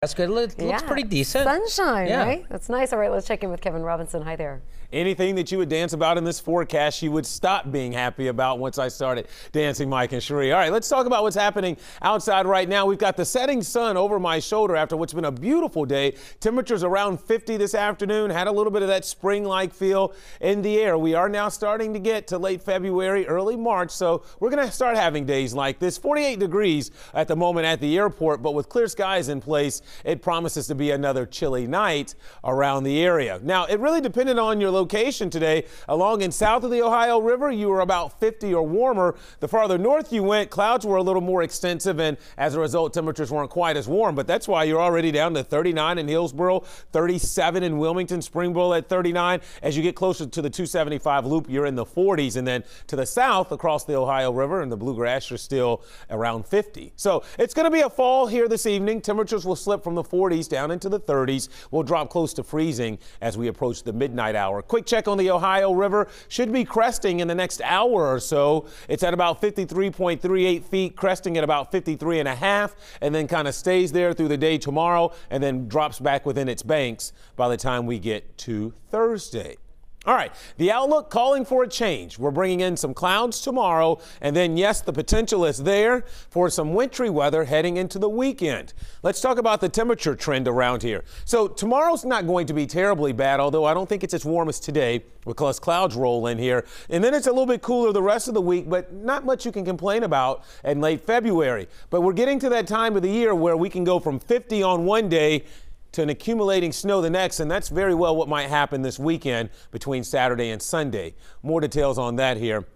That's good. It looks pretty decent. Sunshine, right? That's nice. All right, let's check in with Kevin Robinson. Hi there. Anything that you would dance about in this forecast, you would stop being happy about once I started dancing, Mike and Cherie. All right, let's talk about what's happening outside right now. We've got the setting sun over my shoulder after what's been a beautiful day. Temperatures around 50 this afternoon. Had a little bit of that spring-like feel in the air. We are now starting to get to late February, early March, so we're going to start having days like this. 48 degrees at the moment at the airport, but with clear skies in place, it promises to be another chilly night around the area. Now, it really depended on your location today. Along and south of the Ohio River, you were about 50 or warmer. The farther north you went, clouds were a little more extensive, and as a result, temperatures weren't quite as warm. But that's why you're already down to 39 in Hillsboro, 37 in Wilmington, Springboro at 39. As you get closer to the 275 loop, you're in the 40s. And then to the south across the Ohio River and the Bluegrass, you're still around 50. So it's going to be a fall here this evening. Temperatures will slip from the 40s down into the 30s. We'll drop close to freezing as we approach the midnight hour. Quick check on the Ohio River. Should be cresting in the next hour or so. It's at about 53.38 feet, cresting at about 53.5, and then kind of stays there through the day tomorrow and then drops back within its banks by the time we get to Thursday. All right, the outlook calling for a change. We're bringing in some clouds tomorrow, and then, yes, the potential is there for some wintry weather heading into the weekend. Let's talk about the temperature trend around here. So tomorrow's not going to be terribly bad, although I don't think it's as warm as today because clouds roll in here. And then it's a little bit cooler the rest of the week, but not much you can complain about in late February. But we're getting to that time of the year where we can go from 50 on one day to an accumulating snow the next, and that's very well what might happen this weekend between Saturday and Sunday. More details on that here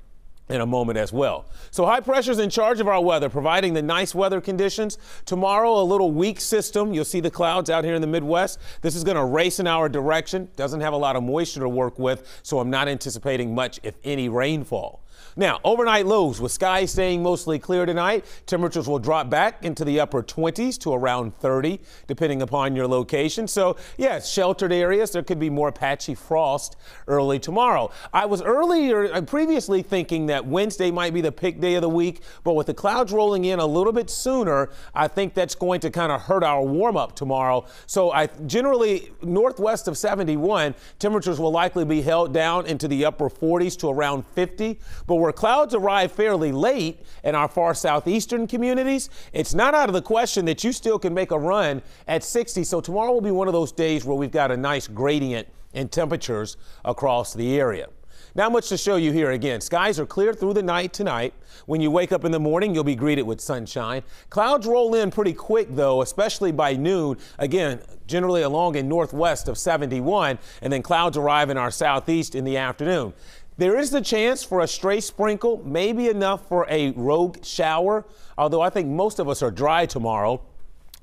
in a moment as well. So high pressure's in charge of our weather, providing the nice weather conditions. Tomorrow, a little weak system. You'll see the clouds out here in the Midwest. This is going to race in our direction. Doesn't have a lot of moisture to work with, so I'm not anticipating much, if any, rainfall. Now, overnight lows with skies staying mostly clear tonight. Temperatures will drop back into the upper 20s to around 30, depending upon your location. So, yes, sheltered areas. There could be more patchy frost early tomorrow. I was previously thinking that Wednesday might be the pick day of the week, but with the clouds rolling in a little bit sooner, I think that's going to kind of hurt our warm-up tomorrow. So generally, northwest of 71, temperatures will likely be held down into the upper 40s to around 50. But where clouds arrive fairly late in our far southeastern communities, it's not out of the question that you still can make a run at 60. So tomorrow will be one of those days where we've got a nice gradient in temperatures across the area. Not much to show you here again. Skies are clear through the night tonight. When you wake up in the morning, you'll be greeted with sunshine. Clouds roll in pretty quick, though, especially by noon. Again, generally along in northwest of 71, and then clouds arrive in our southeast in the afternoon. There is the chance for a stray sprinkle, maybe enough for a rogue shower, although I think most of us are dry tomorrow.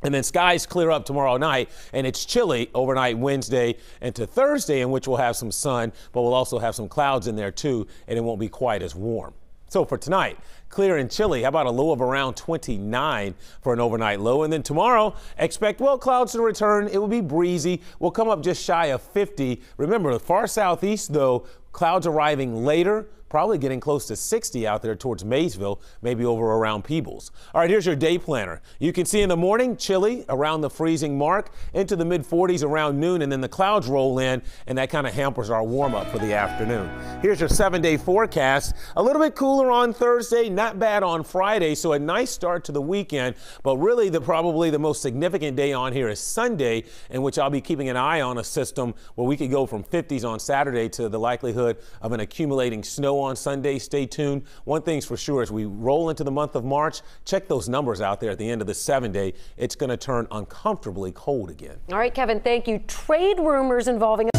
And then skies clear up tomorrow night, and it's chilly overnight Wednesday into Thursday, in which we'll have some sun, but we'll also have some clouds in there too, and it won't be quite as warm. So for tonight, clear and chilly. How about a low of around 29 for an overnight low? And then tomorrow, expect, well, clouds to return. It will be breezy. We'll come up just shy of 50. Remember, the far southeast, though, clouds arriving later, probably getting close to 60 out there towards Maysville, maybe over around Peebles. All right, here's your day planner. You can see in the morning, chilly around the freezing mark, into the mid-40s around noon, and then the clouds roll in, and that kind of hampers our warm-up for the afternoon. Here's your 7-day forecast. A little bit cooler on Thursday, not bad on Friday, so a nice start to the weekend, but really probably the most significant day on here is Sunday, in which I'll be keeping an eye on a system where we could go from 50s on Saturday to the likelihood of an accumulating snow on Sunday. Stay tuned. One thing's for sure, as we roll into the month of March, check those numbers out there at the end of the 7-day. It's going to turn uncomfortably cold again. All right, Kevin, thank you. Trade rumors involving